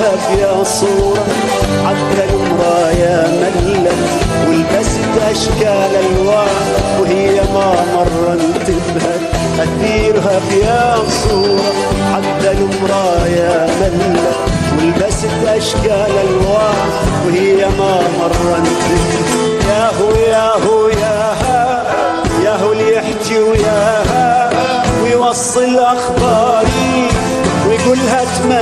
تديرها بيا صورة، حتى المرايا ملت ولبست أشكال ألوان، وهي ما مرة انتبهت تديرها بيا صورة، حتى المرايا ملت ولبست أشكال ألوان، وهي ما مرة انتبهت. ياهو ياهو ياها ياهو اللي يحكي وياها ويوصل أخباري ويقولها اتمنى